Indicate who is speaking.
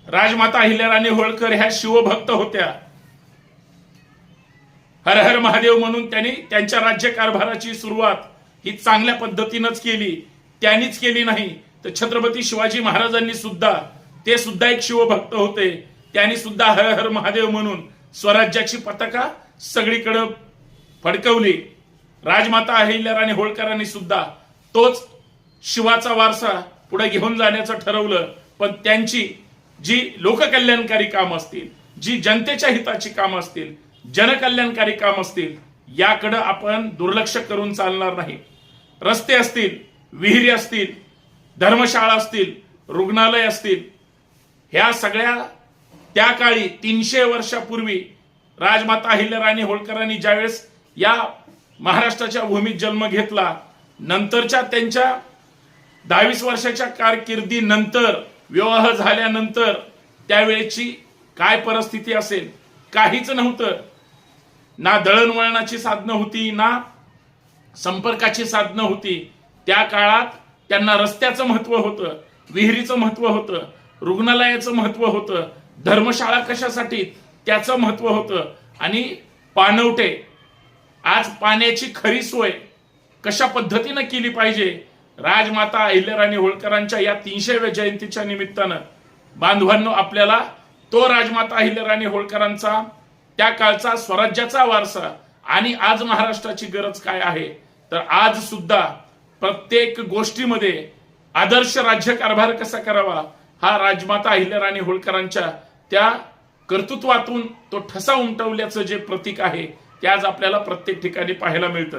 Speaker 1: राजमाता अहिल्याराणी होळकर ह्या शिवभक्त होत्या. हर हर महादेव म्हणून त्यांनी त्यांच्या राज्यकारभाराची सुरुवात ही चांगल्या पद्धतीनंच केली. त्यांनीच केली नाही तर छत्रपती शिवाजी महाराजांनी सुद्धा, ते सुद्धा एक शिवभक्त होते, त्यांनी सुद्धा हर हर महादेव म्हणून स्वराज्याची पताका सगळीकडे फडकवली. राजमाता अहिल्याराणी होळकरांनी सुद्धा तोच शिवाचा वारसा पुढे घेऊन जाण्याचं ठरवलं. पण त्यांची जी लोककल्याणकारी काम असतील, जी जनतेच्या हिताची काम असतील, जनकल्याणकारी काम असतील, याकडे आपण दुर्लक्ष करून चालणार नाही. रस्ते असतील, विहिरी असतील, धर्मशाळा असतील, रुग्णालय असतील, ह्या सगळ्या त्या काळी 300 वर्षापूर्वी राजमाता अहिल्याराणी होळकरांनी ज्यावेळेस या महाराष्ट्राच्या भूमीत जन्म घेतला, नंतरच्या त्यांच्या 22 वर्षाच्या कारकिर्दीनंतर, विवाह झाल्यानंतर त्यावेळेची काय परिस्थिती असेल, काहीच नव्हतं. ना दळणवळणाची साधनं होती, ना संपर्काची साधनं होती. त्या काळात त्यांना रस्त्याचं महत्व होतं, विहिरीचं महत्व होतं, रुग्णालयाचं महत्व होतं, धर्मशाळा कशासाठी त्याचं महत्व होतं, आणि पाणवठे, आज पाण्याची खरी सोय कशा पद्धतीनं केली पाहिजे. राजमाता अहिल्याराणी होळकरांच्या या 300व्या जयंतीच्या निमित्तानं बांधवांनो, आपल्याला तो राजमाता अहिल्याराणी होळकरांचा त्या काळचा स्वराज्याचा वारसा आणि आज महाराष्ट्राची गरज काय आहे, तर आज सुद्धा प्रत्येक गोष्टीमध्ये आदर्श राज्यकारभार कसा करावा, हा राजमाता अहिल्याराणी होळकरांच्या त्या कर्तृत्वातून तो ठसा उमटवल्याचं जे प्रतीक आहे, ते आज आपल्याला प्रत्येक ठिकाणी पाहायला मिळतं.